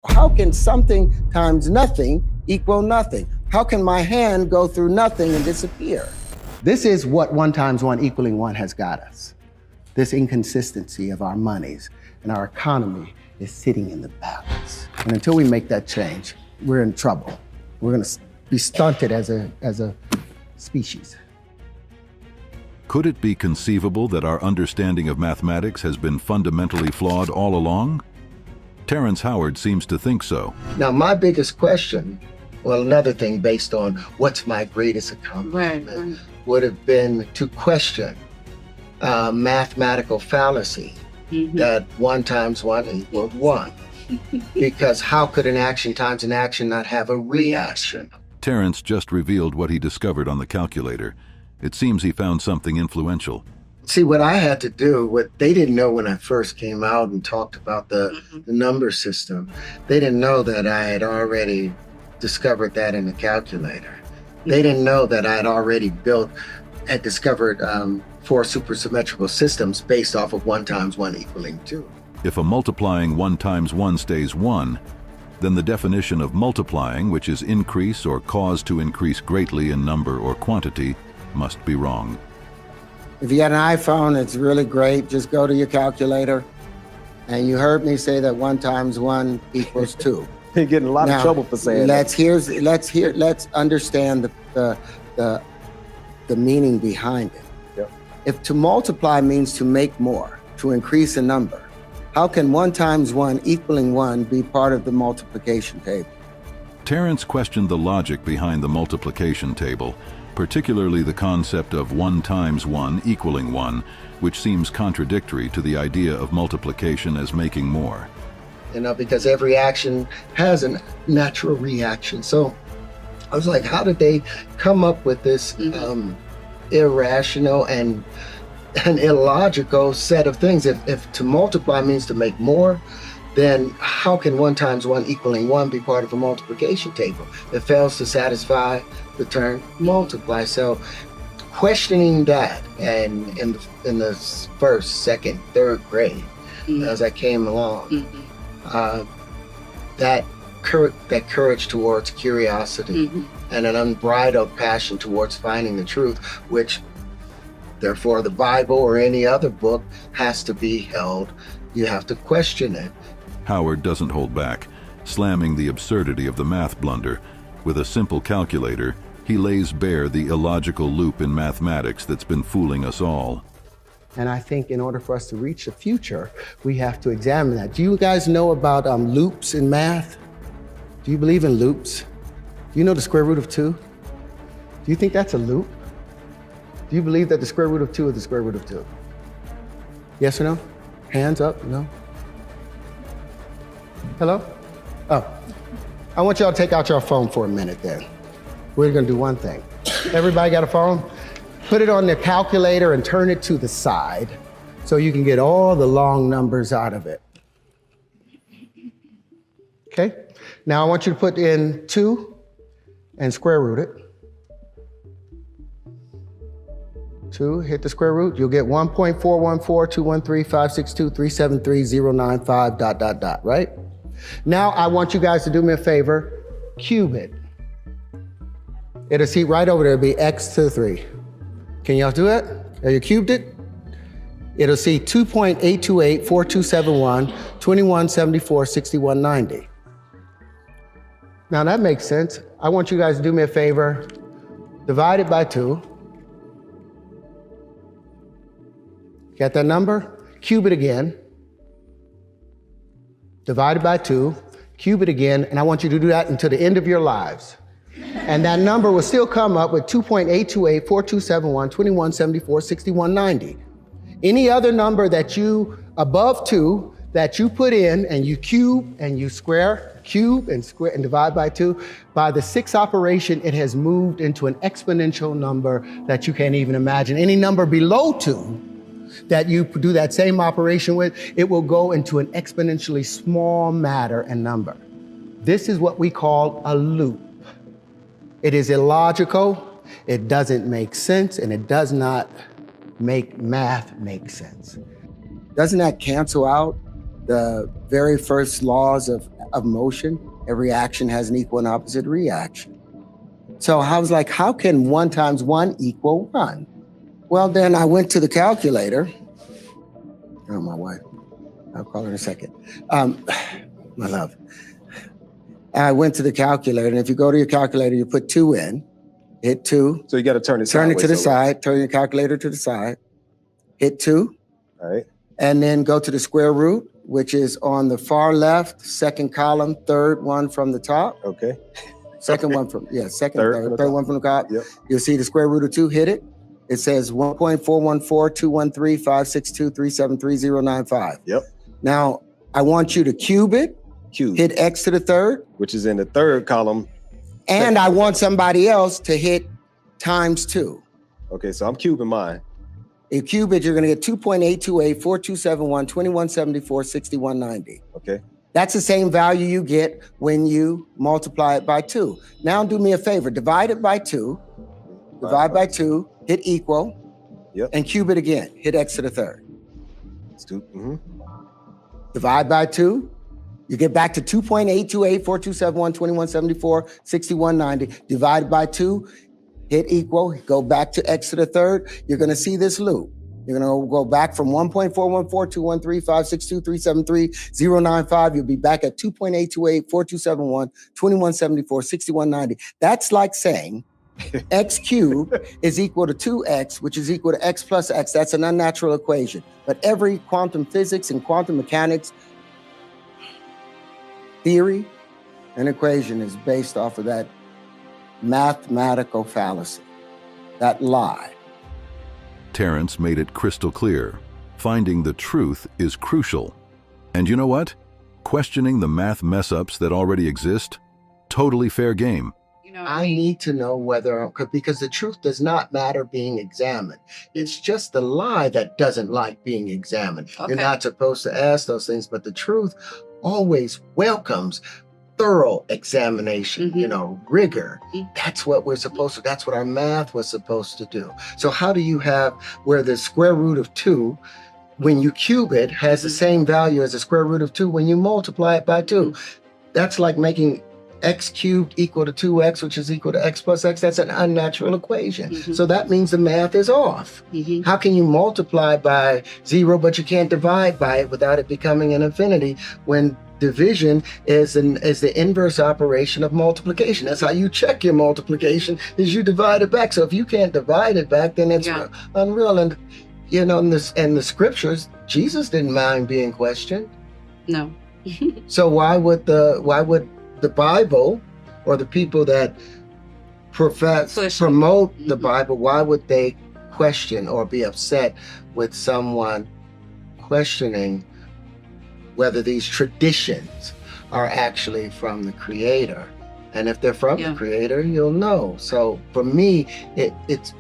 How can something times nothing equal nothing? How can my hand go through nothing and disappear? This is what 1 times 1 equaling 1 has got us. This inconsistency of our monies and our economy is sitting in the balance. And until we make that change, we're in trouble. We're gonna be stunted as a species. Could it be conceivable that our understanding of mathematics has been fundamentally flawed all along? Terrence Howard seems to think so. Now, my biggest question, well, another thing based on what's my greatest accomplishment, would have been to question mathematical fallacy that 1 times 1 equals 1. Because how could an action times an action not have a reaction? Terrence just revealed what he discovered on the calculator. It seems he found something influential. See, what I had to do, what they didn't know when I first came out and talked about the number system, they didn't know that I had already discovered that in the calculator. They didn't know that I had discovered 4 supersymmetrical systems based off of 1 times 1 equaling 2. If a multiplying 1 times 1 stays 1, then the definition of multiplying, which is increase or cause to increase greatly in number or quantity, must be wrong. If you got an iPhone, it's really great. Just go to your calculator. And you heard me say that 1 times 1 equals 2. You're getting a lot of trouble for saying that. Let's understand the meaning behind it. Yep. If to multiply means to make more, to increase a number, how can 1 times 1 equaling 1 be part of the multiplication table? Terrence questioned the logic behind the multiplication table, particularly the concept of 1 times 1 equaling 1, which seems contradictory to the idea of multiplication as making more. Because every action has a natural reaction. So I was like, how did they come up with this irrational and illogical set of things? If to multiply means to make more, then how can 1 times 1 equaling 1 be part of a multiplication table? It fails to satisfy the term multiply. So questioning that, and in the first, second, third grade, as I came along, that courage towards curiosity and an unbridled passion towards finding the truth, which therefore the Bible or any other book has to be held. You have to question it. Howard doesn't hold back, slamming the absurdity of the math blunder. With a simple calculator, he lays bare the illogical loop in mathematics that's been fooling us all. And I think in order for us to reach the future, we have to examine that. Do you guys know about loops in math? Do you believe in loops? Do you know the square root of 2? Do you think that's a loop? Do you believe that the square root of 2 is the square root of 2? Yes or no? Hands up, no? Hello? Oh, I want y'all to take out your phone for a minute then. We're gonna do one thing. Everybody got a phone? Put it on the calculator and turn it to the side so you can get all the long numbers out of it. Okay? Now I want you to put in 2 and square root it. 2, hit the square root, you'll get 1.414213562373095 ... right? Now I want you guys to do me a favor, cube it. It'll see right over there, it'll be x to the 3. Can y'all do it? Have you cubed it? It'll see 2.828427121746190. Now that makes sense. I want you guys to do me a favor, divide it by 2. Got that number? Cube it again. Divide it by 2, cube it again, and I want you to do that until the end of your lives. And that number will still come up with 2.828427121746190. Any other number that you, above 2, that you put in and you cube and you square, cube and square and divide by 2, by the 6th operation, it has moved into an exponential number that you can't even imagine. Any number below 2 that you do that same operation with, it will go into an exponentially small matter and number. This is what we call a loop. It is illogical, it doesn't make sense, and it does not make math make sense. Doesn't that cancel out the very first laws of of motion, every action has an equal and opposite reaction. So I was like, how can 1 times 1 equal 1? Well, then I went to the calculator. Oh, my wife. I'll call her in a second. My love. I went to the calculator, and if you go to your calculator, you put 2 in, hit 2. So you got to turn it Turn it to the side, turn your calculator to the side, hit 2. All right. And then go to the square root, which is on the far left, second column, third one from the top. Okay. Second one from, third one from the top. Yep. You'll see the square root of 2, hit it. It says 1.414,213,562,373,095. Yep. Now, I want you to cube it. Hit X to the third. Which is in the third column. And I want somebody else to hit times 2. Okay, so I'm cubing mine. You cube it, you're going to get 2.828, 4271, 2174, 6190. Okay. That's the same value you get when you multiply it by 2. Now do me a favor, divide it by 2. Divide by 2, hit equal, and cube it again. Hit X to the third. It's 2. Mm-hmm. Divide by 2. You get back to 2.828, 4271, 2174, 6190. Divide by 2, hit equal, go back to X to the third. You're going to see this loop. You're going to go back from 1.414, 213, 562, 373, 095. You'll be back at 2.828, 4271, 2174, 6190. That's like saying x cubed is equal to 2x, which is equal to x plus x. That's an unnatural equation. But every quantum physics and quantum mechanics theory and equation is based off of that mathematical fallacy, that lie. Terrence made it crystal clear. Finding the truth is crucial. And you know what? Questioning the math mess-ups that already exist? Totally fair game. I need to know whether, because the truth does not matter being examined. It's just the lie that doesn't like being examined. Okay. You're not supposed to ask those things, but the truth always welcomes thorough examination, rigor. That's what we're supposed to, that's what our math was supposed to do. So how do you have where the square root of 2, when you cube it, has the same value as the square root of 2 when you multiply it by 2? That's like making x cubed equal to 2x, which is equal to x plus x. That's an unnatural equation. So that means the math is off. How can you multiply by 0, but you can't divide by it without it becoming an infinity when division is the inverse operation of multiplication? That's how you check your multiplication, is you divide it back. So if you can't divide it back, then it's unreal. And in the scriptures, Jesus didn't mind being questioned. No. So why would the Bible, or the people that promote the Bible, why would they question or be upset with someone questioning whether these traditions are actually from the Creator? And if they're from the Creator, you'll know. So for me, it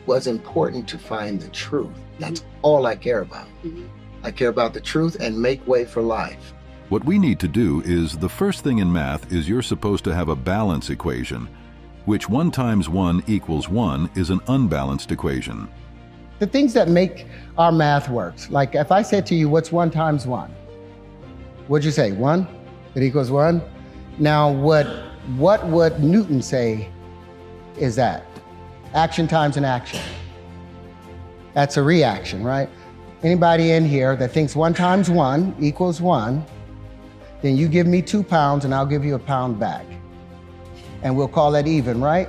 was important to find the truth. That's all I care about. I care about the truth and make way for life. What we need to do is, the first thing in math is you're supposed to have a balance equation, which 1 times 1 equals 1 is an unbalanced equation. The things that make our math works, like if I said to you, what's 1 times 1? What'd you say, 1? It equals 1? Now, what would Newton say is that? Action times an action. That's a reaction, right? Anybody in here that thinks 1 times 1 equals 1, then you give me 2 pounds and I'll give you a pound back. And we'll call that even, right?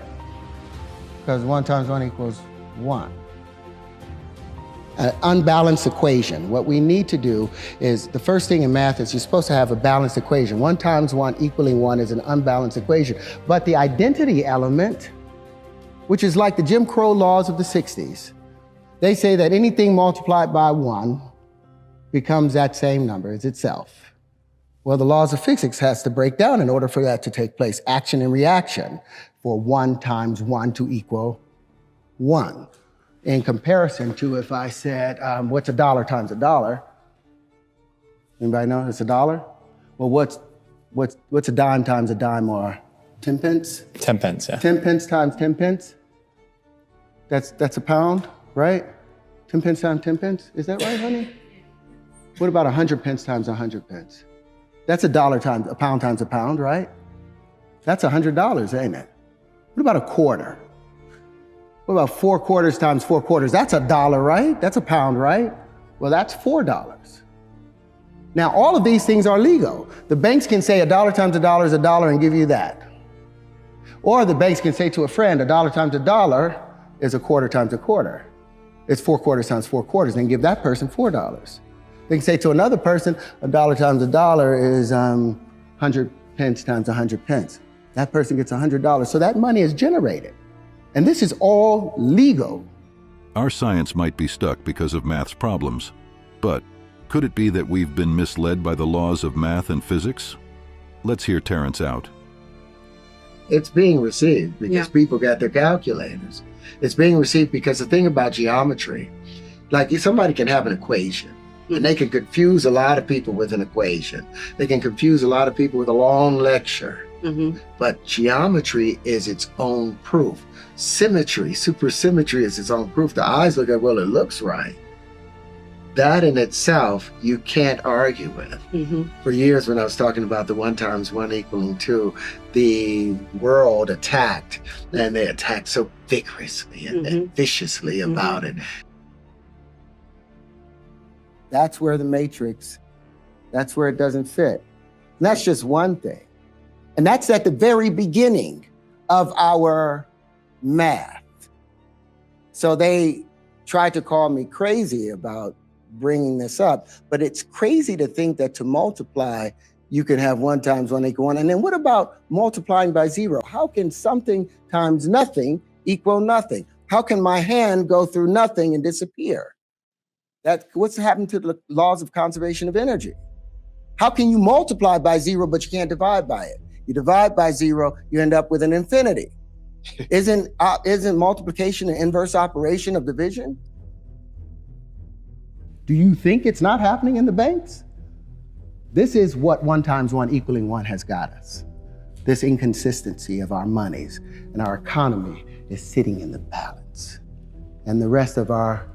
Because 1 times 1 equals 1. An unbalanced equation. What we need to do is, the first thing in math is you're supposed to have a balanced equation. 1 times 1 equaling 1 is an unbalanced equation. But the identity element, which is like the Jim Crow laws of the 60s, they say that anything multiplied by 1 becomes that same number as itself. Well, the laws of physics has to break down in order for that to take place. Action and reaction for 1 times 1 to equal 1. In comparison to if I said, what's $1 times $1? Anybody know it's $1? Well, what's a dime times a dime, or 10 pence? 10 pence, yeah. 10 pence times 10 pence? That's a pound, right? 10 pence times 10 pence? Is that right, honey? What about 100 pence times 100 pence? That's a pound times a pound, right? That's $100, ain't it? What about a quarter? What about 4 quarters times 4 quarters? That's $1, right? That's a pound, right? Well, that's $4. Now, all of these things are legal. The banks can say $1 times $1 is $1 and give you that. Or the banks can say to a friend, $1 times $1 is a quarter times a quarter. It's 4 quarters times 4 quarters, and give that person $4. They can say to another person, $1 times $1 is 100 pence times 100 pence. That person gets $100. So that money is generated. And this is all legal. Our science might be stuck because of math's problems, but could it be that we've been misled by the laws of math and physics? Let's hear Terrence out. It's being received because people got their calculators. It's being received because the thing about geometry, like somebody can have an equation and they can confuse a lot of people with an equation. They can confuse a lot of people with a long lecture. But geometry is its own proof. Symmetry, supersymmetry is its own proof. The eyes look at, well, it looks right. That in itself, you can't argue with. For years when I was talking about the 1 times 1 equaling 2, the world attacked, and they attacked so vigorously and viciously about it. That's where the matrix, that's where it doesn't fit. And that's just one thing. And that's at the very beginning of our math. So they tried to call me crazy about bringing this up, but it's crazy to think that to multiply, you can have 1 times 1 equal 1. And then what about multiplying by 0? How can something times nothing equal nothing? How can my hand go through nothing and disappear? What's happened to the laws of conservation of energy? How can you multiply by 0, but you can't divide by it? You divide by 0, you end up with an infinity. Isn't multiplication an inverse operation of division? Do you think it's not happening in the banks? This is what 1 times 1 equaling 1 has got us. This inconsistency of our monies and our economy is sitting in the balance. And the rest of our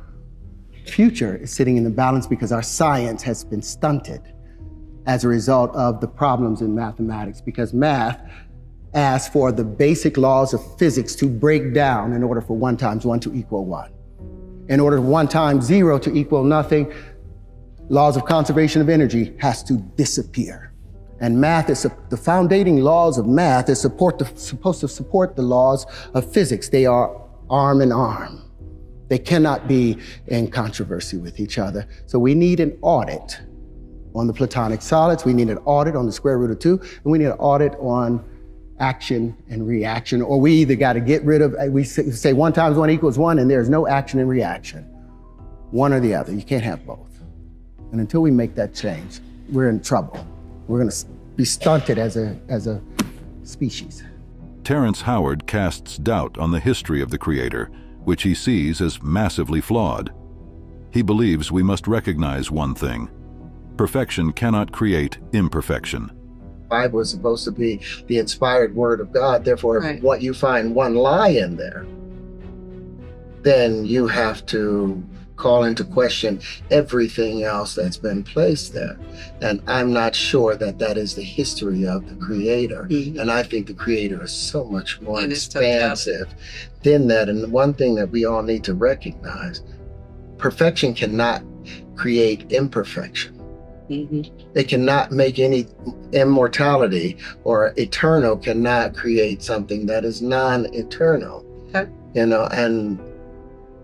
future is sitting in the balance because our science has been stunted as a result of the problems in mathematics, because math asks for the basic laws of physics to break down in order for 1 times 1 to equal 1. In order for 1 times 0 to equal nothing, laws of conservation of energy has to disappear. And math is, the foundating laws of math is supposed to support the laws of physics. They are arm in arm. They cannot be in controversy with each other. So we need an audit on the Platonic solids, we need an audit on the square root of 2, and we need an audit on action and reaction, or we either got to get rid of, we say 1 times 1 equals 1 and there's no action and reaction. One or the other, you can't have both. And until we make that change, we're in trouble. We're gonna be stunted as a species. Terrence Howard casts doubt on the history of the Creator, which he sees as massively flawed. He believes we must recognize one thing: perfection cannot create imperfection. Bible is supposed to be the inspired word of God. Therefore, if what you find one lie in there, then you have to call into question everything else that's been placed there. And I'm not sure that that is the history of the Creator. And I think the Creator is so much more expansive than that. And one thing that we all need to recognize, perfection cannot create imperfection. It cannot make any immortality, or eternal cannot create something that is non-eternal. You know, and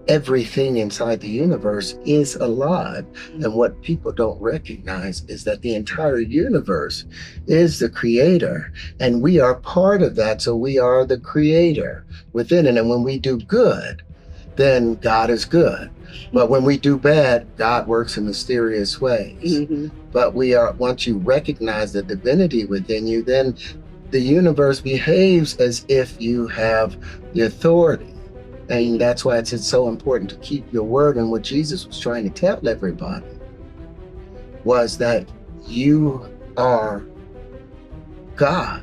everything inside the universe is alive. And what people don't recognize is that the entire universe is the Creator, and we are part of that. So we are the Creator within it. And when we do good, then God is good. But when we do bad, God works in mysterious ways. But once you recognize the divinity within you, then the universe behaves as if you have the authority. And that's why it's so important to keep your word. And what Jesus was trying to tell everybody was that you are God.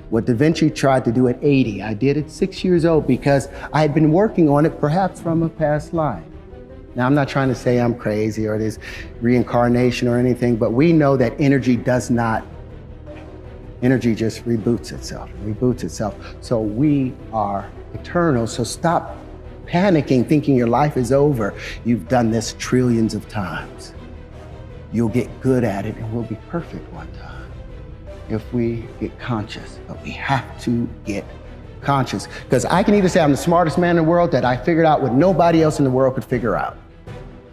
What Da Vinci tried to do at 80, I did at 6 years old because I had been working on it perhaps from a past life. Now, I'm not trying to say I'm crazy or there's reincarnation or anything, but we know that energy just reboots itself. So we are eternal. So stop panicking, thinking your life is over. You've done this trillions of times. You'll get good at it and we'll be perfect one time if we get conscious. But we have to get conscious, because I can either say I'm the smartest man in the world, that I figured out what nobody else in the world could figure out.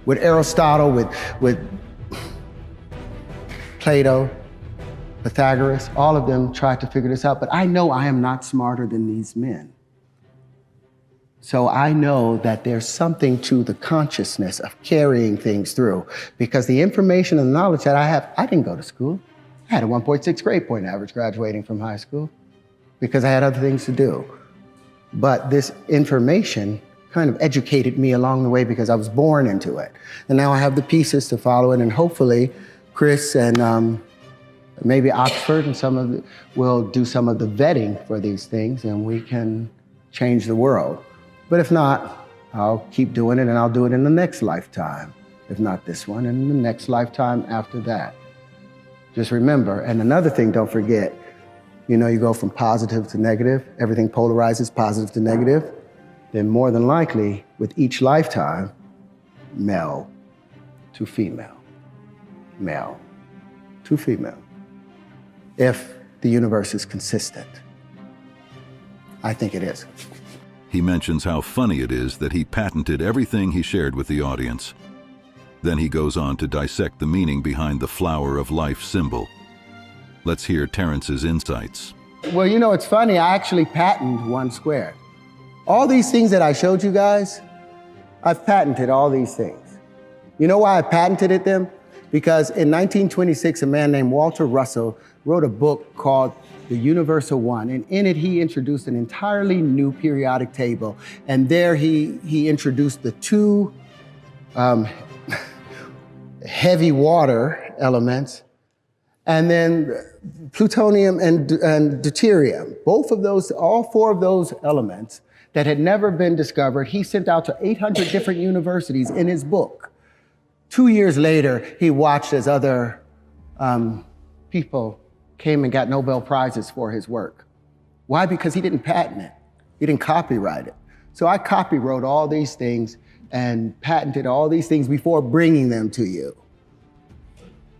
With Aristotle, with Plato, Pythagoras, all of them tried to figure this out, but I know I am not smarter than these men. So I know that there's something to the consciousness of carrying things through, because the information and knowledge that I have, I didn't go to school. I had a 1.6 grade point average graduating from high school because I had other things to do. But this information kind of educated me along the way because I was born into it. And now I have the pieces to follow it, and hopefully Chris and maybe Oxford and will do some of the vetting for these things, and we can change the world. But if not, I'll keep doing it, and I'll do it in the next lifetime. If not this one, and in the next lifetime after that. Just remember, and another thing, don't forget, you know, you go from positive to negative, everything polarizes positive to negative, then more than likely, with each lifetime, male to female, male to female, if the universe is consistent. I think it is. He mentions how funny it is that he patented everything he shared with the audience. Then he goes on to dissect the meaning behind the flower of life symbol. Let's hear Terrence's insights. Well, you know, it's funny, I actually patented 1 squared. All these things that I showed you guys, I've patented all these things. You know why I patented them? Because in 1926, a man named Walter Russell wrote a book called The Universal One, and in it he introduced an entirely new periodic table. And there he introduced the 2 heavy water elements, and then plutonium and deuterium. Both of those, all 4 of those elements that had never been discovered, he sent out to 800 different universities in his book. 2 years later, he watched as other people came and got Nobel Prizes for his work. Why? Because he didn't patent it. He didn't copyright it. So I copywrote all these things and patented all these things before bringing them to you.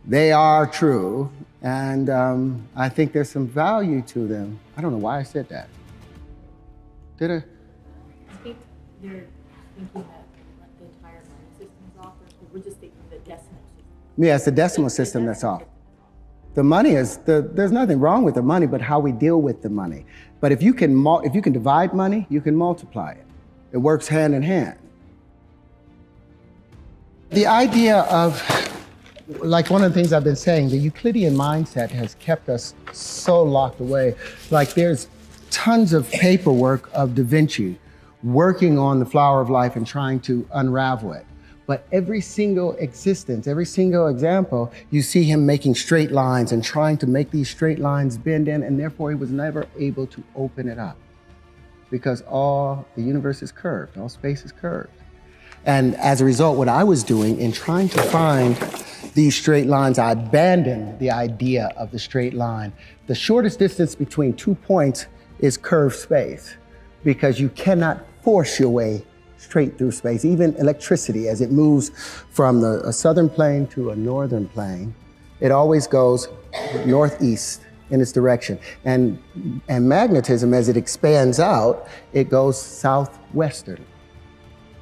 They are true, and I think there's some value to them. I don't know why I said that. Did I? You're thinking that the entire money system is off, or we're just thinking the decimal system? Yeah, it's the decimal system that's off. The money is, there's nothing wrong with the money, but how we deal with the money. But if you can divide money, you can multiply it. It works hand in hand. The idea of, like one of the things I've been saying, the Euclidean mindset has kept us so locked away. Like there's tons of paperwork of Da Vinci working on the flower of life and trying to unravel it. But every single existence, every single example, you see him making straight lines and trying to make these straight lines bend in, and therefore he was never able to open it up. Because the universe is curved, all space is curved. And as a result, what I was doing in trying to find these straight lines, I abandoned the idea of the straight line. The shortest distance between 2 points is curved space, because you cannot force your way straight through space. Even electricity, as it moves from a southern plane to a northern plane, it always goes northeast in its direction. And magnetism, as it expands out, it goes southwestern.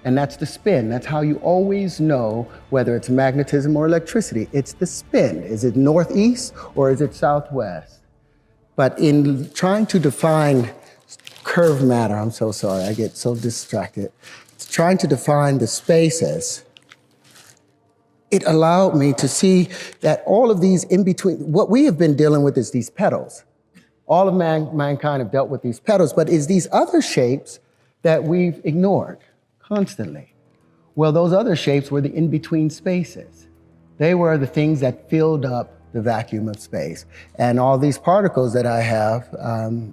And that's the spin. That's how you always know whether it's magnetism or electricity. It's the spin. Is it northeast or is it southwest? But in trying to define curved matter, I'm so sorry, I get so distracted. Trying to define the spaces, it allowed me to see that all of these in between, what we have been dealing with is these petals. All of mankind have dealt with these petals, but it's these other shapes that we've ignored constantly. Well, those other shapes were the in-between spaces. They were the things that filled up the vacuum of space. And all these particles that I have,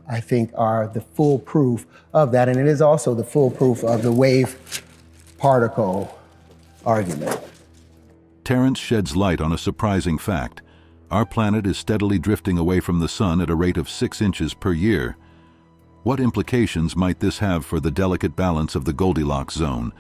I think are the full proof of that. And it is also the full proof of the wave particle argument. Terrence sheds light on a surprising fact. Our planet is steadily drifting away from the sun at a rate of 6 inches per year. What implications might this have for the delicate balance of the Goldilocks zone?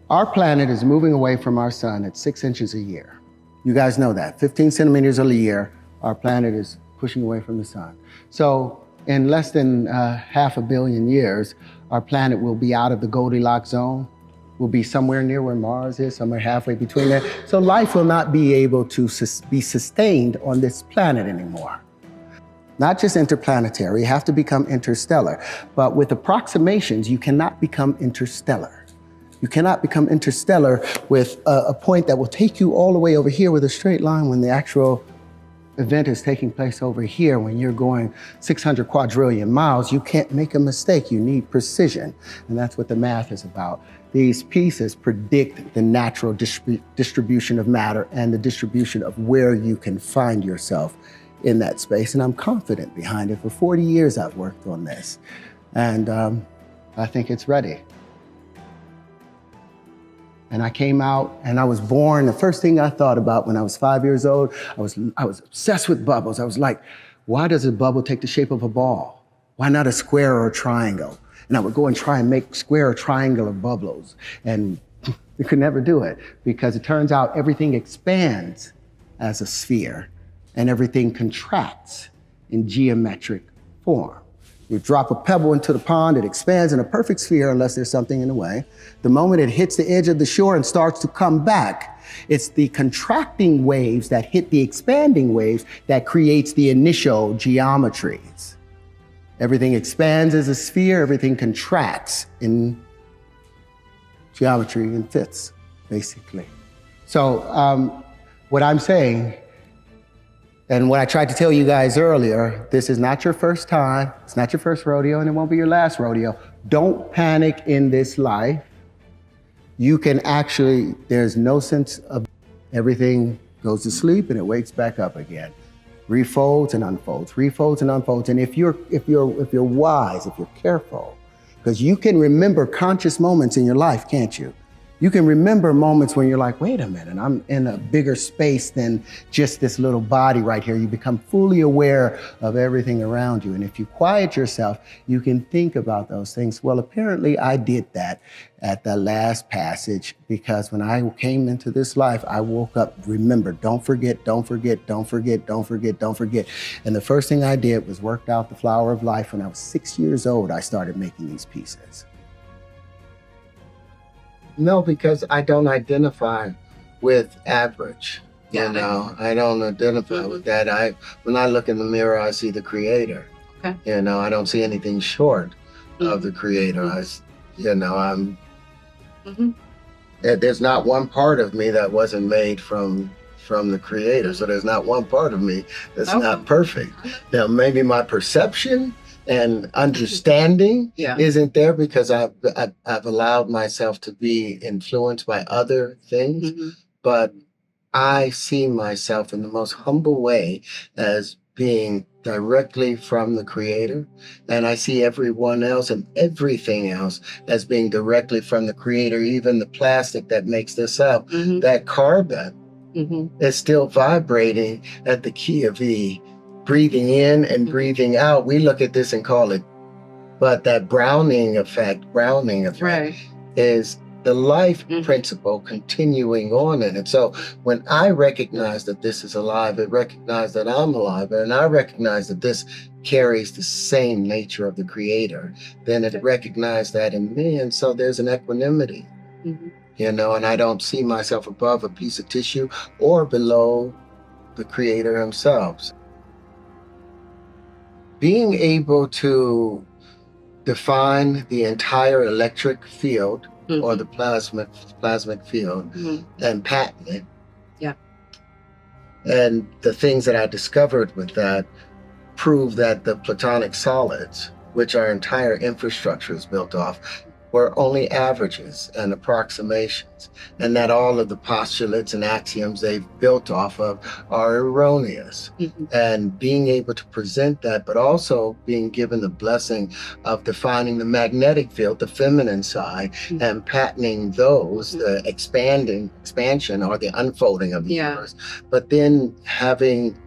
Our planet is moving away from our sun at 6 inches a year. You guys know that. 15 centimeters a year, our planet is pushing away from the sun. So in less than 500 million years, our planet will be out of the Goldilocks zone. Will be somewhere near where Mars is, somewhere halfway between there. So life will not be able to be sustained on this planet anymore. Not just interplanetary, you have to become interstellar. But with approximations, you cannot become interstellar. You cannot become interstellar with a point that will take you all the way over here with a straight line when the actual event is taking place over here. When you're going 600 quadrillion miles, you can't make a mistake. You need precision. And that's what the math is about. These pieces predict the natural distribution of matter and the distribution of where you can find yourself in that space. And I'm confident behind it. For 40 years, I've worked on this. And I think it's ready. And I came out and I was born. The first thing I thought about when I was 5 years old, I was obsessed with bubbles. I was like, why does a bubble take the shape of a ball? Why not a square or a triangle? And I would go and try and make square or triangular bubbles. And you could never do it because it turns out everything expands as a sphere and everything contracts in geometric form. You drop a pebble into the pond, it expands in a perfect sphere unless there's something in the way. The moment it hits the edge of the shore and starts to come back, it's the contracting waves that hit the expanding waves that creates the initial geometries. Everything expands as a sphere, everything contracts in geometry and fits, basically. So what I'm saying, and what I tried to tell you guys earlier, this is not your first time, it's not your first rodeo, and it won't be your last rodeo. Don't panic in this life. You can actually, there's no sense of everything goes to sleep and it wakes back up again. Refolds and unfolds, refolds and unfolds. And if you're wise, if you're careful, because you can remember conscious moments in your life, can't you? You can remember moments when you're like, wait a minute, I'm in a bigger space than just this little body right here. You become fully aware of everything around you. And if you quiet yourself, you can think about those things. Well, apparently I did that at the last passage because when I came into this life, I woke up, remember, don't forget, don't forget, don't forget, don't forget, don't forget. And the first thing I did was worked out the flower of life. When I was 6 years old, I started making these pieces. No, because I don't identify with average. You know, I don't identify with that. When I look in the mirror, I see the creator. Okay. You know, I don't see anything short of the creator. There's not one part of me that wasn't made from the creator. So there's not one part of me that's not perfect. Now, maybe my perception and understanding isn't there because I've allowed myself to be influenced by other things, but I see myself in the most humble way as being directly from the creator, and I see everyone else and everything else as being directly from the creator. Even the plastic that makes this up, that carbon is still vibrating at the key of E, breathing in and breathing out. We look at this and call it, but that Browning effect is the life principle continuing on in it. So when I recognize that this is alive, I recognize that I'm alive, and I recognize that this carries the same nature of the creator, then it recognizes that in me. And so there's an equanimity, you know, and I don't see myself above a piece of tissue or below the creator himself. Being able to define the entire electric field or the plasmic field and patent it. Yeah. And the things that I discovered with that prove that the platonic solids, which our entire infrastructure is built off, were only averages and approximations, and that all of the postulates and axioms they've built off of are erroneous. And being able to present that, but also being given the blessing of defining the magnetic field, the feminine side, and patenting those, the expansion or the unfolding of the universe, but then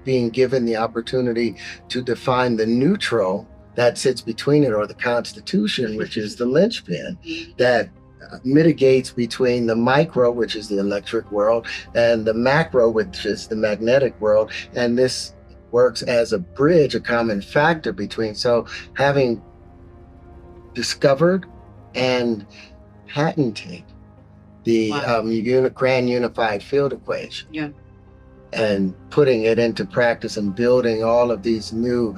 being given the opportunity to define the neutral that sits between it, or the constitution, which is the linchpin that mitigates between the micro, which is the electric world, and the macro, which is the magnetic world. And this works as a bridge, a common factor between. So having discovered and patented the grand unified field equation, and putting it into practice and building all of these new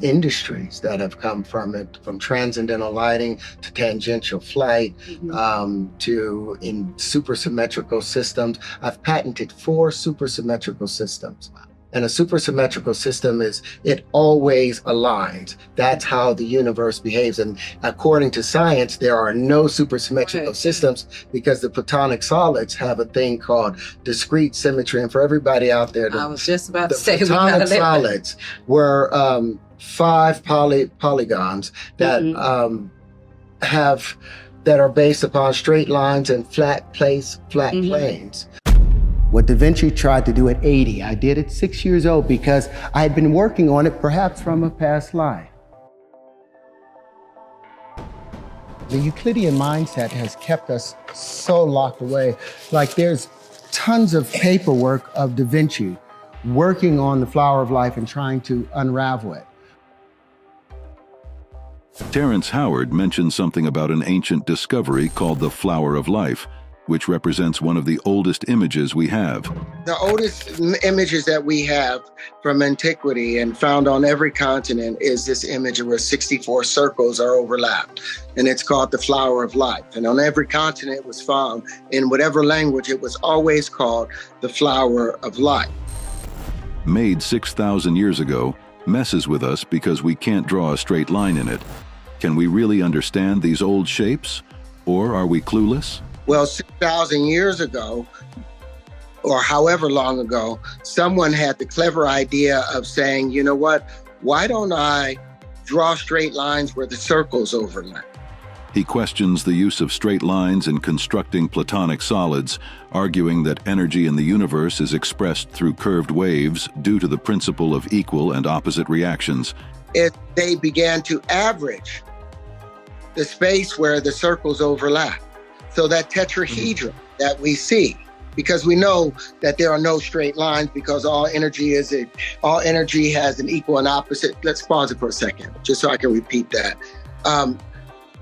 industries that have come from it, from transcendental lighting to tangential flight, to in supersymmetrical systems. I've patented 4 supersymmetrical systems. And a supersymmetrical system it always aligns. That's how the universe behaves. And according to science, there are no supersymmetrical systems because the platonic solids have a thing called discrete symmetry. And for everybody out there, I was just about to say, the platonic solids were 5 polygons that that are based upon straight lines and flat planes. What Da Vinci tried to do at 80, I did at 6 years old because I had been working on it perhaps from a past life. The Euclidean mindset has kept us so locked away. Like there's tons of paperwork of Da Vinci working on the flower of life and trying to unravel it. Terrence Howard mentioned something about an ancient discovery called the flower of life, which represents one of the oldest images we have. The oldest images that we have from antiquity and found on every continent is this image where 64 circles are overlapped, and it's called the flower of life. And on every continent it was found, in whatever language, it was always called the flower of life. Made 6,000 years ago, messes with us because we can't draw a straight line in it. Can we really understand these old shapes, or are we clueless? Well, 6,000 years ago, or however long ago, someone had the clever idea of saying, you know what, why don't I draw straight lines where the circles overlap? He questions the use of straight lines in constructing platonic solids, arguing that energy in the universe is expressed through curved waves due to the principle of equal and opposite reactions. If they began to average the space where the circles overlap, so that tetrahedron that we see, because we know that there are no straight lines because all energy has an equal and opposite. Let's pause it for a second, just so I can repeat that.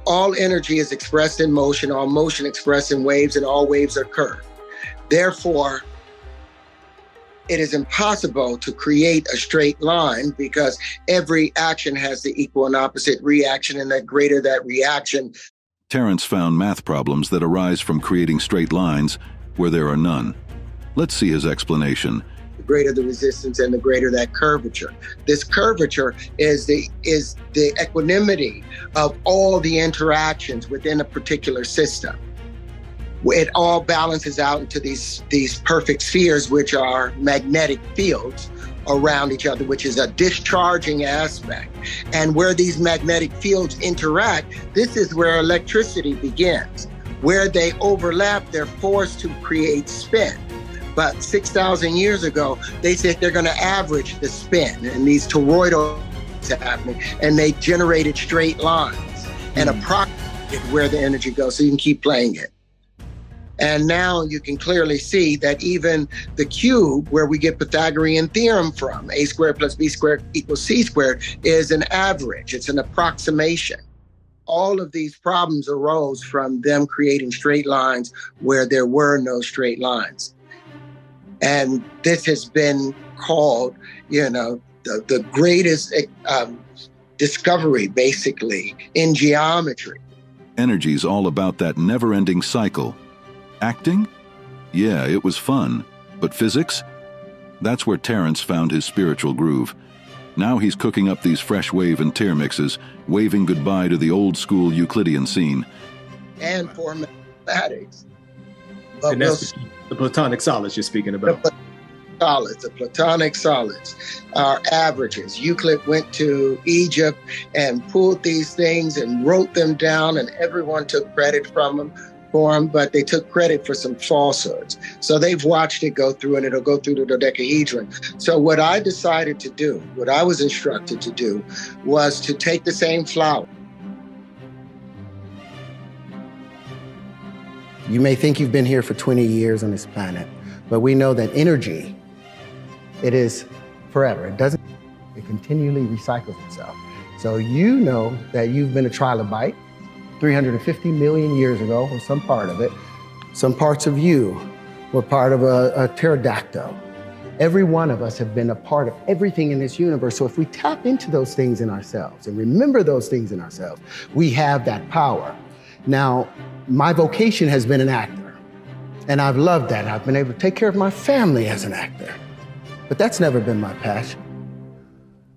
All energy is expressed in motion, all motion expressed in waves, and all waves are curved. Therefore, it is impossible to create a straight line because every action has the equal and opposite reaction, and the greater that reaction. Terrence found math problems that arise from creating straight lines where there are none. Let's see his explanation. The greater the resistance and the greater that curvature. This curvature is the equanimity of all the interactions within a particular system. It all balances out into these perfect spheres, which are magnetic fields around each other, which is a discharging aspect. And where these magnetic fields interact, this is where electricity begins. Where they overlap, they're forced to create spin. But 6,000 years ago, they said they're going to average the spin, and these toroidals are happening, and they generated straight lines and approximated where the energy goes, so you can keep playing it. And now you can clearly see that even the cube, where we get Pythagorean theorem from, a squared plus b squared equals c squared, is an average. It's an approximation. All of these problems arose from them creating straight lines where there were no straight lines. And this has been called, the greatest discovery, basically, in geometry. Energy's all about that never-ending cycle. Acting? Yeah, it was fun. But physics? That's where Terrence found his spiritual groove. Now he's cooking up these fresh wave and tear mixes, waving goodbye to the old-school Euclidean scene. and for mathematics. But And that's the platonic solids you're speaking about. The platonic solids are averages. Euclid went to Egypt and pulled these things and wrote them down, and everyone took credit for them, but they took credit for some falsehoods. So they've watched it go through, and it'll go through the dodecahedron. So what I decided to do, what I was instructed to do, was to take the same flower. You may think you've been here for 20 years on this planet, but we know that energy, it is forever. It continually recycles itself. So you know that you've been a trilobite 350 million years ago, or some part of it. Some parts of you were part of a pterodactyl. Every one of us have been a part of everything in this universe. So if we tap into those things in ourselves and remember those things in ourselves, we have that power. Now, my vocation has been an actor, and I've loved that. I've been able to take care of my family as an actor, but that's never been my passion.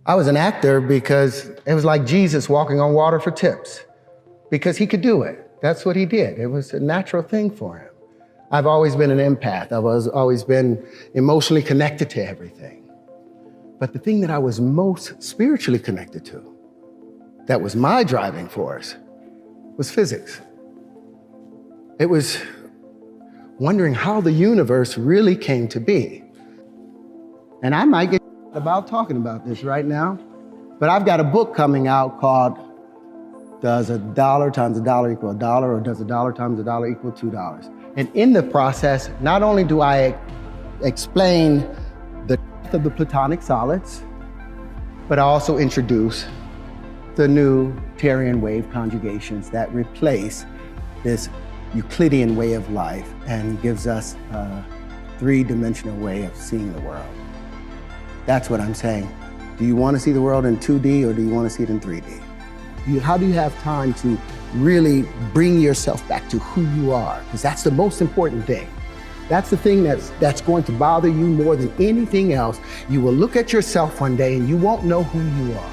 I was an actor because it was like Jesus walking on water for tips, because he could do it. That's what he did. It was a natural thing for him. I've always been an empath. I've always been emotionally connected to everything. But the thing that I was most spiritually connected to, that was my driving force, was physics. It was wondering how the universe really came to be. And I might get about talking about this right now, but I've got a book coming out called Does a dollar times a dollar equal a dollar, or does a dollar times a dollar equal $2? And in the process, not only do I explain the depth of the platonic solids, but I also introduce the new Terrarian wave conjugations that replace this Euclidean way of life and gives us a three-dimensional way of seeing the world. That's what I'm saying. Do you want to see the world in 2D, or do you want to see it in 3D? How do you have time to really bring yourself back to who you are? Because that's the most important thing. That's the thing that's going to bother you more than anything else. You will look at yourself one day and you won't know who you are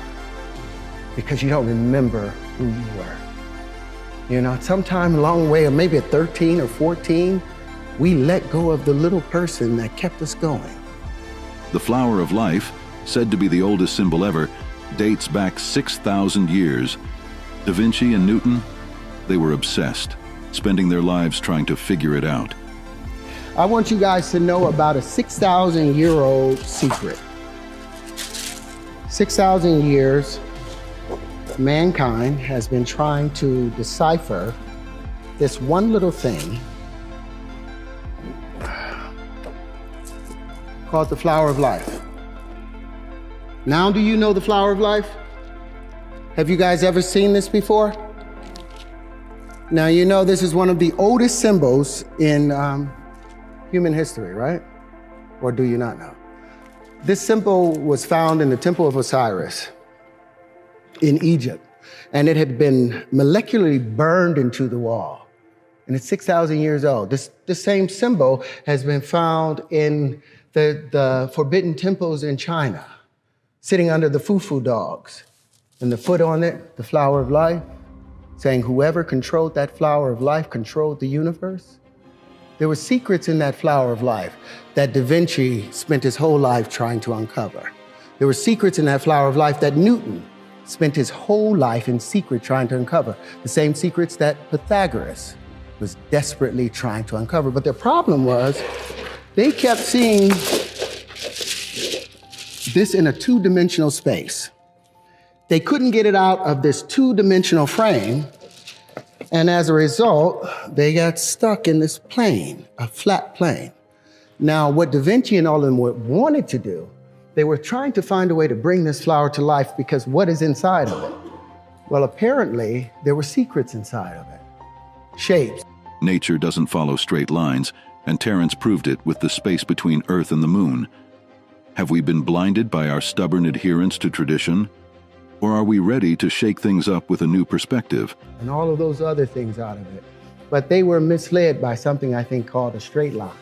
because you don't remember who you were. You know, sometime along the way, or maybe at 13 or 14, we let go of the little person that kept us going. The flower of life, said to be the oldest symbol ever, dates back 6,000 years. Da Vinci and Newton, they were obsessed, spending their lives trying to figure it out. I want you guys to know about a 6,000-year-old secret. 6,000 years, mankind has been trying to decipher this one little thing called the flower of life. Now, do you know the flower of life? Have you guys ever seen this before? Now, you know this is one of the oldest symbols in human history, right? Or do you not know? This symbol was found in the Temple of Osiris in Egypt, and it had been molecularly burned into the wall. And it's 6,000 years old. This same symbol has been found in the forbidden temples in China, sitting under the fufu dogs, and the foot on it, the flower of life, saying whoever controlled that flower of life controlled the universe. There were secrets in that flower of life that Da Vinci spent his whole life trying to uncover. There were secrets in that flower of life that Newton spent his whole life in secret trying to uncover. The same secrets that Pythagoras was desperately trying to uncover. But their problem was they kept seeing this in a two-dimensional space. They couldn't get it out of this two-dimensional frame, and as a result, they got stuck in this plane, a flat plane. Now, what Da Vinci and all of them wanted to do, they were trying to find a way to bring this flower to life, because what is inside of it? Well, apparently, there were secrets inside of it, shapes. Nature doesn't follow straight lines, and Terrence proved it with the space between Earth and the Moon. Have we been blinded by our stubborn adherence to tradition? Or are we ready to shake things up with a new perspective? And all of those other things out of it. But they were misled by something I think called a straight line.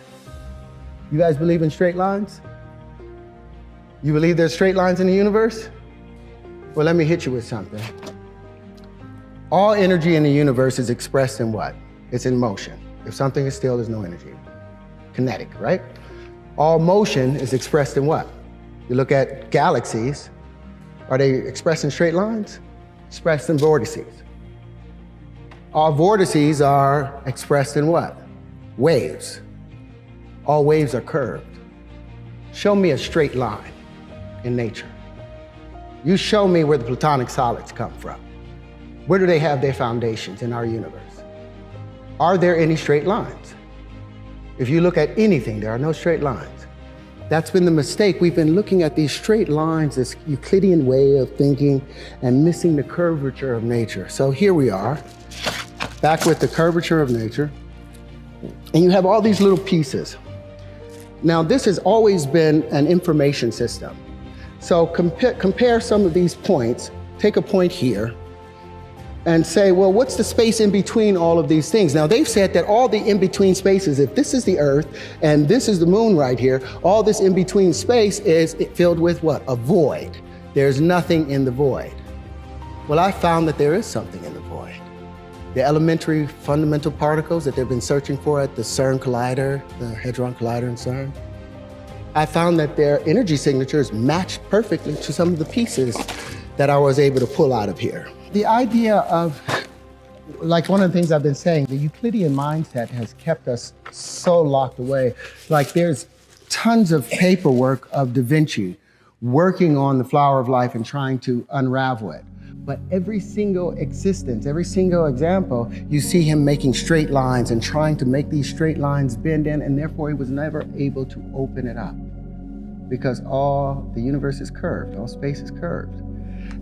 You guys believe in straight lines? You believe there's straight lines in the universe? Well, let me hit you with something. All energy in the universe is expressed in what? it's in motion. If something is still, there's no energy. Kinetic, right? All motion is expressed in what? You look at galaxies, are they expressed in straight lines? Expressed in vortices. All vortices are expressed in what? Waves. All waves are curved. Show me a straight line in nature. You show me where the platonic solids come from. Where do they have their foundations in our universe? Are there any straight lines? If you look at anything, there are no straight lines. That's been the mistake. We've been looking at these straight lines, this Euclidean way of thinking, and missing the curvature of nature. So here we are, back with the curvature of nature, and you have all these little pieces. Now, this has always been an information system. So compare some of these points, take a point here, and say, well, what's the space in between all of these things? Now, they've said that all the in-between spaces, if this is the Earth and this is the moon right here, all this in-between space is filled with what? A void. There's nothing in the void. Well, I found that there is something in the void. The elementary fundamental particles that they've been searching for at the CERN Collider, the Hadron Collider in CERN, I found that their energy signatures matched perfectly to some of the pieces that I was able to pull out of here. The idea of, like one of the things I've been saying, the Euclidean mindset has kept us so locked away. Like there's tons of paperwork of Da Vinci working on the flower of life and trying to unravel it. But every single existence, every single example, you see him making straight lines and trying to make these straight lines bend in, and therefore he was never able to open it up. Because all the universe is curved, all space is curved.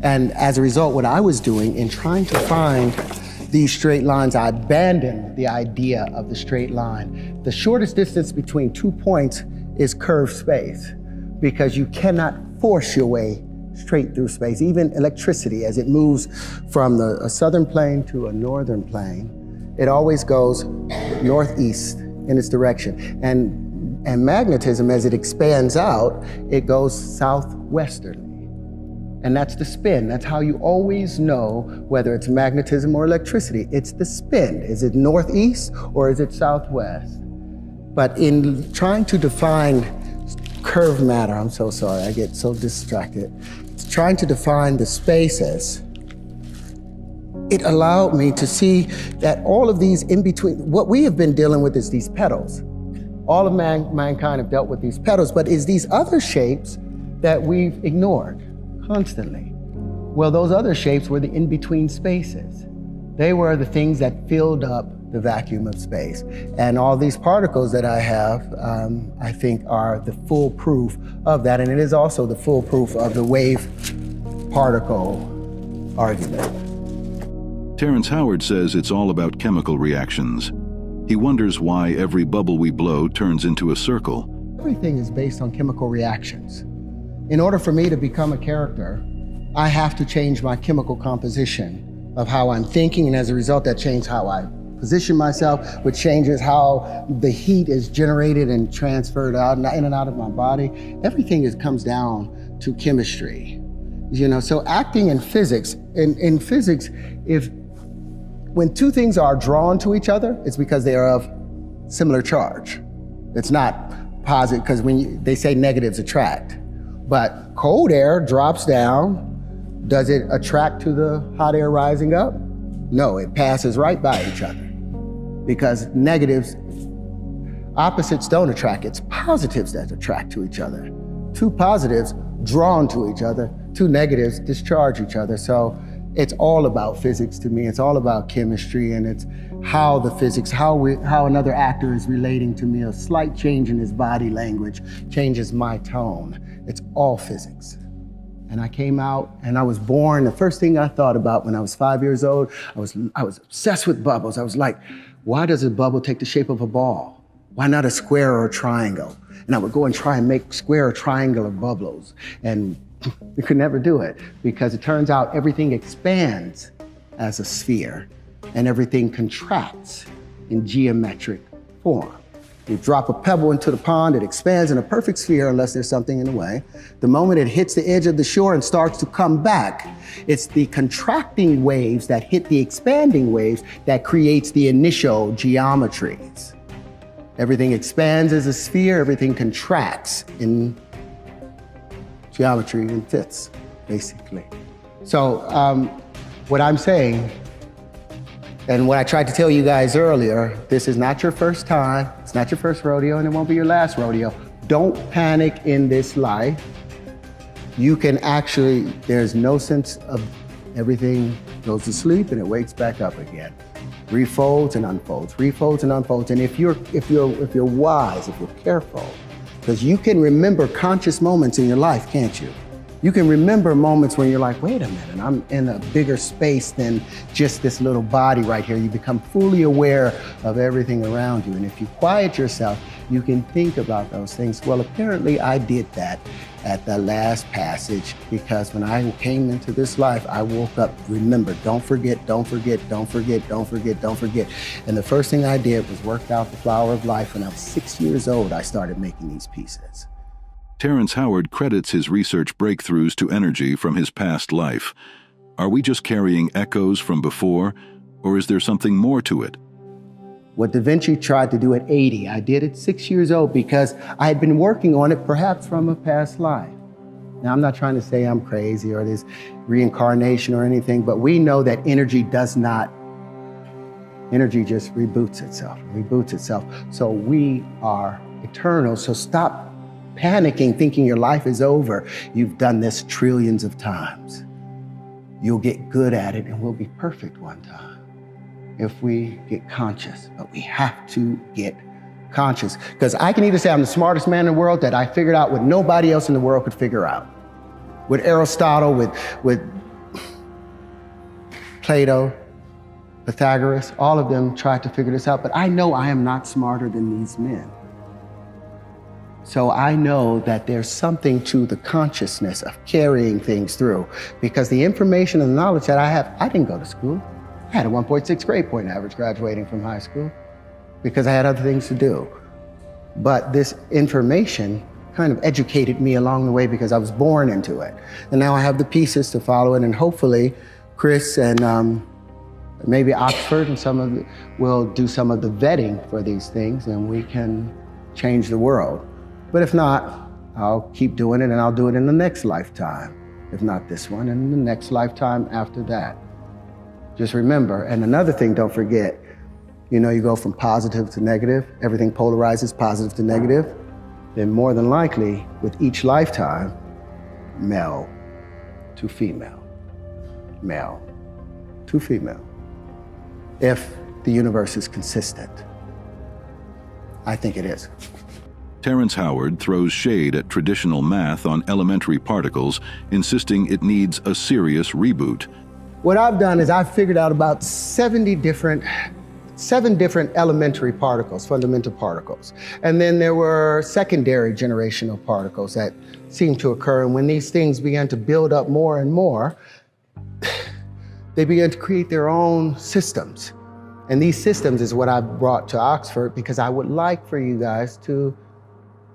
And as a result, what I was doing in trying to find these straight lines, I abandoned the idea of the straight line. The shortest distance between 2 points is curved space, because you cannot force your way straight through space. Even electricity, as it moves from a southern plane to a northern plane, it always goes northeast in its direction. And magnetism, as it expands out, it goes southwesterly. And that's the spin. That's how you always know whether it's magnetism or electricity. It's the spin. Is it northeast or is it southwest? But in trying to define curved matter, I'm so sorry, I get so distracted. Trying to define the spaces, it allowed me to see that all of these in between, what we have been dealing with is these petals. All of mankind have dealt with these petals, but it's these other shapes that we've ignored constantly. Well, those other shapes were the in-between spaces. They were the things that filled up the vacuum of space. And all these particles that I have, I think are the full proof of that. And it is also the full proof of the wave particle argument. Terrence Howard says it's all about chemical reactions. He wonders why every bubble we blow turns into a circle. Everything is based on chemical reactions. In order for me to become a character, I have to change my chemical composition of how I'm thinking, and as a result, that changes how I position myself, which changes how the heat is generated and transferred out in and out of my body. Everything comes down to chemistry. You know, so acting in physics, in physics, when two things are drawn to each other, it's because they are of similar charge. It's not positive, because they say negatives attract. But cold air drops down. Does it attract to the hot air rising up? No, it passes right by each other. Because negatives, opposites don't attract, it's positives that attract to each other. Two positives drawn to each other, two negatives discharge each other. So it's all about physics to me. It's all about chemistry, and it's how the physics, how another actor is relating to me. A slight change in his body language changes my tone. It's all physics. And I came out and I was born. The first thing I thought about when I was 5 years old, I was obsessed with bubbles. I was like, why does a bubble take the shape of a ball? Why not a square or a triangle? And I would go and try and make square or triangular bubbles. And you could never do it, because it turns out everything expands as a sphere and everything contracts in geometric form. You drop a pebble into the pond, it expands in a perfect sphere unless there's something in the way. The moment it hits the edge of the shore and starts to come back, it's the contracting waves that hit the expanding waves that creates the initial geometries. Everything expands as a sphere, everything contracts in geometry and fits, basically. So what I'm saying, and what I tried to tell you guys earlier, this is not your first time, it's not your first rodeo, and it won't be your last rodeo. Don't panic in this life. You can actually, there's no sense of everything goes to sleep and it wakes back up again. Refolds and unfolds, refolds and unfolds. And if you're wise, if you're careful, because you can remember conscious moments in your life, can't you? You can remember moments when you're like, wait a minute, I'm in a bigger space than just this little body right here. You become fully aware of everything around you. And if you quiet yourself, you can think about those things. Well, apparently I did that at the last passage, because when I came into this life, I woke up, remember, don't forget, don't forget, don't forget, don't forget, don't forget. And the first thing I did was work out the flower of life. When I was 6 years old, I started making these pieces. Terrence Howard credits his research breakthroughs to energy from his past life. Are we just carrying echoes from before, or is there something more to it? What Da Vinci tried to do at 80, I did at 6 years old because I had been working on it perhaps from a past life. Now, I'm not trying to say I'm crazy or there's reincarnation or anything, but we know that energy does not, energy just reboots itself. So we are eternal, so stop panicking, thinking your life is over. You've done this trillions of times. You'll get good at it and we'll be perfect one time if we get conscious. But we have to get conscious, because I can either say I'm the smartest man in the world, that I figured out what nobody else in the world could figure out. With Aristotle, with Plato, Pythagoras, all of them tried to figure this out, but I know I am not smarter than these men. So I know that there's something to the consciousness of carrying things through, because the information and the knowledge that I have, I didn't go to school. I had a 1.6 grade point average graduating from high school because I had other things to do. But this information kind of educated me along the way because I was born into it. And now I have the pieces to follow it, and hopefully Chris and maybe Oxford and will do some of the vetting for these things, and we can change the world. But if not, I'll keep doing it, and I'll do it in the next lifetime. If not this one, and the next lifetime after that. Just remember, and another thing, don't forget, you know, you go from positive to negative, everything polarizes positive to negative, then more than likely, with each lifetime, male to female, male to female, if the universe is consistent. I think it is. Terrence Howard throws shade at traditional math on elementary particles, insisting it needs a serious reboot. What I've done is I've figured out about 7 different elementary particles, fundamental particles. And then there were secondary generational particles that seemed to occur. And when these things began to build up more and more, they began to create their own systems. And these systems is what I brought to Oxford, because I would like for you guys to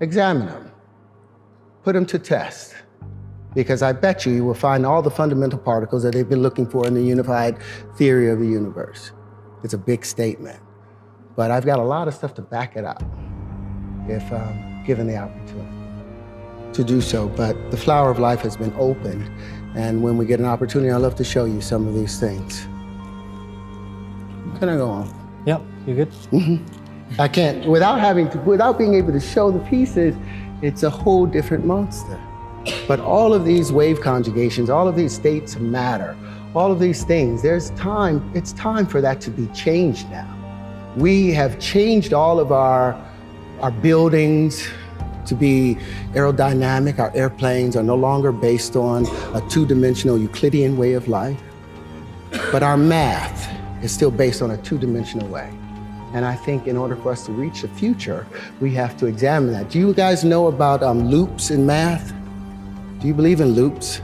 examine them, put them to test, because I bet you will find all the fundamental particles that they've been looking for in the unified theory of the universe. It's a big statement, but I've got a lot of stuff to back it up if given the opportunity to do so. But the flower of life has been opened, and when we get an opportunity, I'd love to show you some of these things. Can I go on? Yep, you good? Mm-hmm. I can't, without being able to show the pieces, it's a whole different monster. But all of these wave conjugations, all of these states of matter, all of these things, it's time for that to be changed now. We have changed all of our buildings to be aerodynamic. Our airplanes are no longer based on a two-dimensional Euclidean way of life, but our math is still based on a two-dimensional way. And I think in order for us to reach the future, we have to examine that. Do you guys know about loops in math? Do you believe in loops?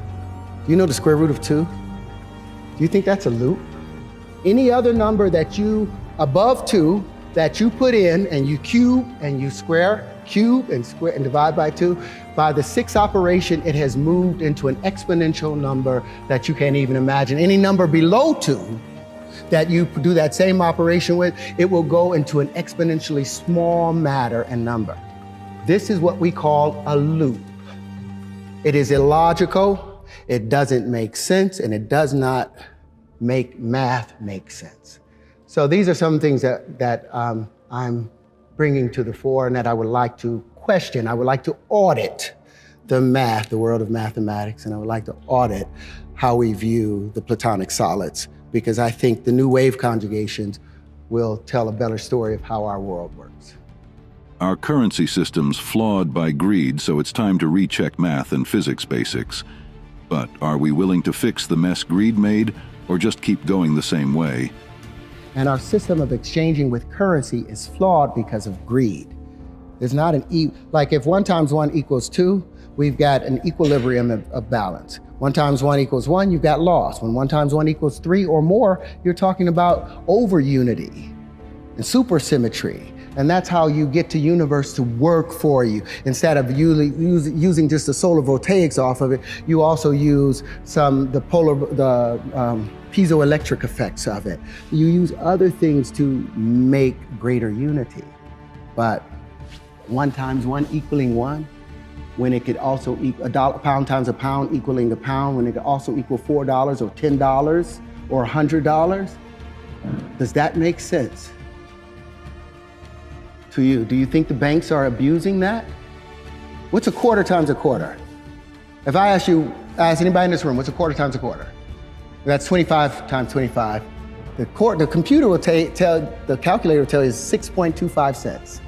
Do you know the square root of 2? Do you think that's a loop? Any other number that above 2, that you put in and you cube and you square and divide by 2, by the 6th operation, it has moved into an exponential number that you can't even imagine. Any number below 2 that you do that same operation with, it will go into an exponentially small matter and number. This is what we call a loop. It is illogical, it doesn't make sense, and it does not make math make sense. So these are some things that I'm bringing to the fore and that I would like to question. I would like to audit the math, the world of mathematics, and I would like to audit how we view the Platonic solids, because I think the new wave conjugations will tell a better story of how our world works. Our currency system's flawed by greed, so it's time to recheck math and physics basics. But are we willing to fix the mess greed made, or just keep going the same way? And our system of exchanging with currency is flawed because of greed. There's not like if 1 times 1 equals 2, we've got an equilibrium of balance. 1 times 1 equals 1, you've got loss. When 1 times 1 equals 3 or more, you're talking about over unity and supersymmetry. And that's how you get the universe to work for you. Instead of using just the solar voltaics off of it, you also use the piezoelectric effects of it. You use other things to make greater unity. But 1 times 1 equaling 1, when it could also equal a pound times a pound equaling a pound, when it could also equal $4 or $10 or $100, does that make sense to you? Do you think the banks are abusing that? What's a quarter times a quarter? If I ask anybody in this room, what's a quarter times a quarter? That's 25 times 25. The computer will the calculator will tell you it's 6.25 cents.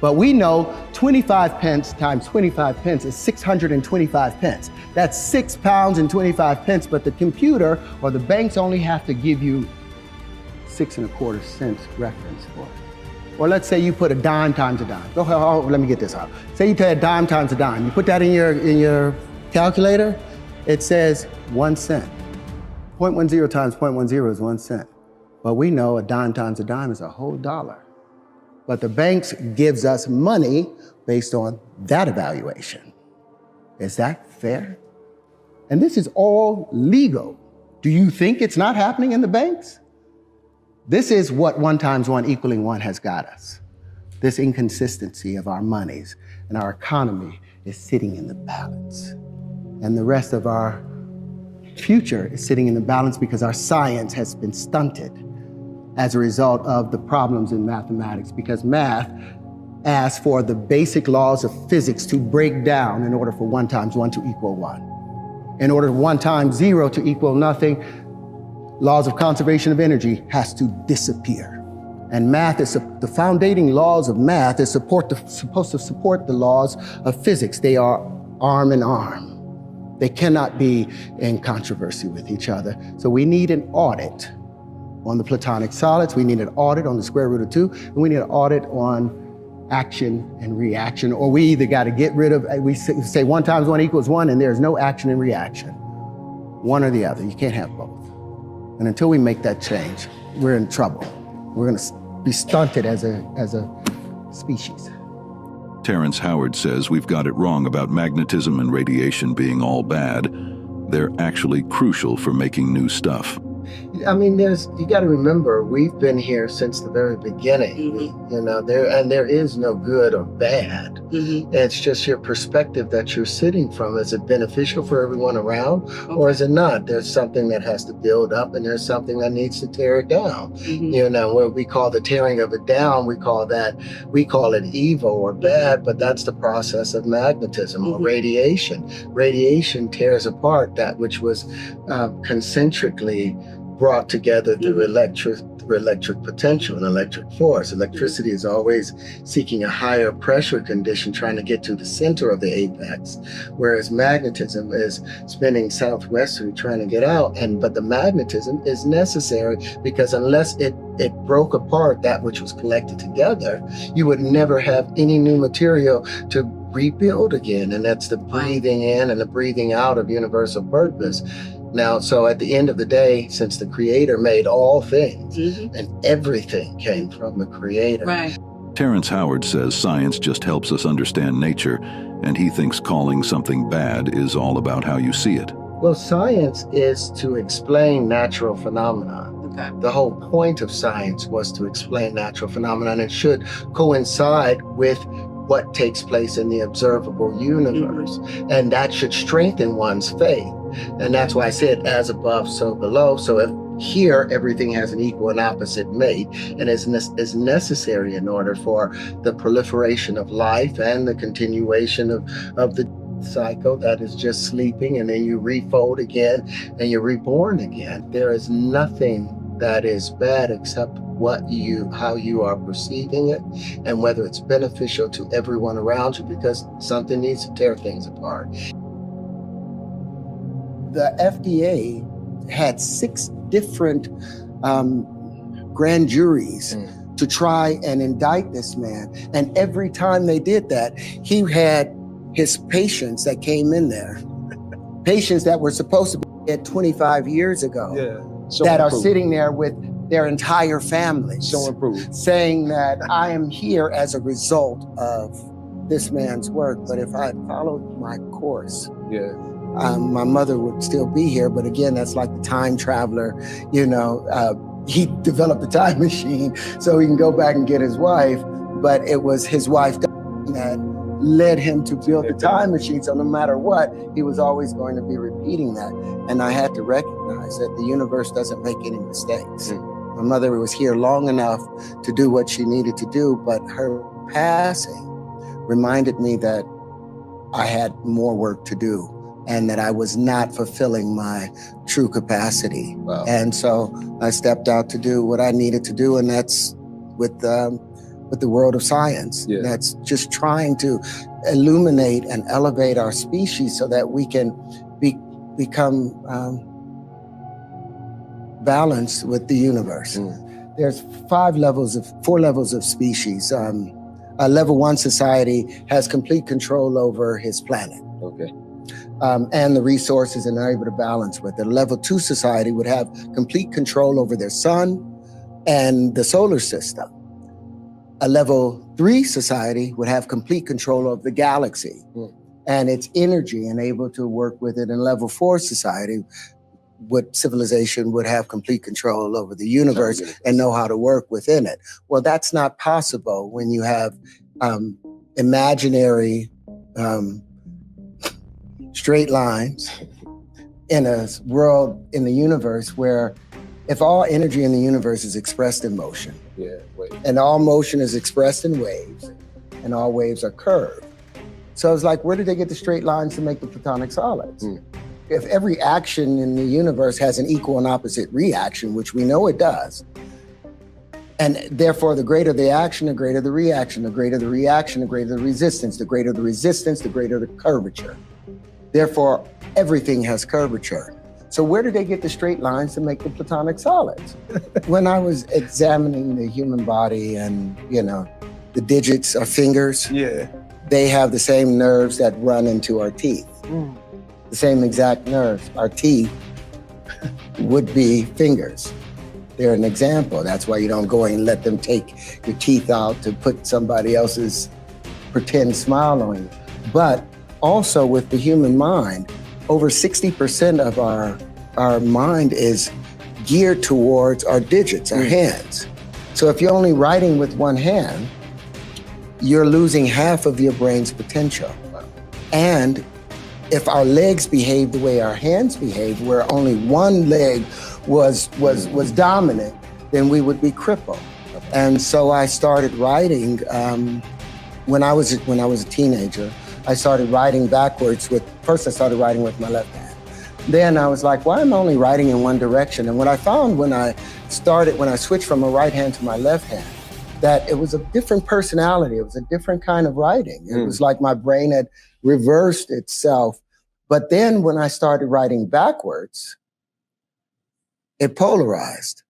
But we know 25 pence times 25 pence is 625 pence. That's 6 pounds and 25 pence, but the computer or the banks only have to give you 6 1/4 cents reference for it. Or let's say you put a dime times a dime. Let me get this out. Say you take a dime times a dime. You put that in your calculator, it says 1 cent. 0.10 times 0.10 is 1 cent. But we know a dime times a dime is a whole dollar. But the banks gives us money based on that evaluation. Is that fair? And this is all legal. Do you think it's not happening in the banks? This is what 1 times 1 equaling 1 has got us. This inconsistency of our monies and our economy is sitting in the balance. And the rest of our future is sitting in the balance because our science has been stunted as a result of the problems in mathematics, because math asks for the basic laws of physics to break down in order for 1 times 1 to equal 1. In order for 1 times 0 to equal nothing, laws of conservation of energy has to disappear. And math is the foundating laws of math is supposed to support the laws of physics. They are arm in arm. They cannot be in controversy with each other. So we need an audit on the Platonic solids, we need an audit on the square root of 2, and we need an audit on action and reaction, or we either got to get rid of, we say 1 times 1 equals 1 and there's no action and reaction. One or the other, you can't have both. And until we make that change, we're in trouble. We're gonna be stunted as a species. Terrence Howard says we've got it wrong about magnetism and radiation being all bad. They're actually crucial for making new stuff. I mean, you got to remember, we've been here since the very beginning. There is no good or bad. It's just your perspective that you're sitting from. Is it beneficial for everyone around, or is it not? There's something that has to build up, and there's something that needs to tear it down. What we call the tearing of it down, we call it evil or bad, but that's the process of magnetism or radiation. Radiation tears apart that which was concentrically brought together through electric potential and electric force. Electricity is always seeking a higher pressure condition, trying to get to the center of the apex, whereas magnetism is spinning southwesterly, trying to get out. But the magnetism is necessary because unless it broke apart that which was collected together, you would never have any new material to rebuild again. And that's the breathing in and the breathing out of universal purpose. Now, so at the end of the day, since the creator made all things and everything came from the creator. Right. Terrence Howard says science just helps us understand nature, and he thinks calling something bad is all about how you see it. Well, science is to explain natural phenomena. Okay. The whole point of science was to explain natural phenomena, and it should coincide with what takes place in the observable universe. And that should strengthen one's faith. And that's why I said, as above, so below. So if here, everything has an equal and opposite mate, and is necessary in order for the proliferation of life and the continuation of the cycle that is just sleeping, and then you refold again and you're reborn again. There is nothing that is bad except how you are perceiving it, and whether it's beneficial to everyone around you, because something needs to tear things apart. The FDA had 6 different grand juries to try and indict this man. And every time they did that, he had his patients that came in there, patients that were supposed to be dead 25 years ago, that are sitting there with their entire families, saying that I am here as a result of this man's work. But if I had followed my course, my mother would still be here. But again, that's like the time traveler, he developed the time machine so he can go back and get his wife. But it was his wife that led him to build the time machine. So no matter what, he was always going to be repeating that. And I had to recognize that the universe doesn't make any mistakes. My mother was here long enough to do what she needed to do, but her passing reminded me that I had more work to do and that I was not fulfilling my true capacity. Wow. And so I stepped out to do what I needed to do, and that's with the world of science. That's just trying to illuminate and elevate our species so that we can become balanced with the universe. There's 4 levels of species. A level 1 society has complete control over his planet. And the resources, and are able to balance with it. A level 2 society would have complete control over their sun and the solar system. A level 3 society would have complete control of the galaxy and its energy and able to work with it. And level 4 society, civilization would have complete control over the universe and know how to work within it. Well, that's not possible when you have imaginary straight lines in a world, in the universe, where if all energy in the universe is expressed in motion, and all motion is expressed in waves, and all waves are curved. So it's like, where did they get the straight lines to make the platonic solids? If every action in the universe has an equal and opposite reaction, which we know it does, and therefore the greater the action, the greater the reaction, the greater the reaction, the greater the resistance, the greater the resistance, the greater the curvature. Therefore, everything has curvature. So where did they get the straight lines to make the platonic solids? When I was examining the human body and, the digits are fingers, they have the same nerves that run into our teeth. The same exact nerves. Our teeth would be fingers. They're an example. That's why you don't go and let them take your teeth out to put somebody else's pretend smile on you. But also with the human mind, over 60% of our mind is geared towards our digits, our hands. So if you're only writing with one hand, you're losing half of your brain's potential. And if our legs behave the way our hands behave, where only one leg was dominant, then we would be crippled. And so I started writing when I was a teenager. I started writing backwards first I started writing with my left hand. Then I was like, why am I only writing in one direction? And what I found when I switched from my right hand to my left hand, that it was a different personality. It was a different kind of writing. It was like my brain had reversed itself. But then when I started writing backwards, it polarized.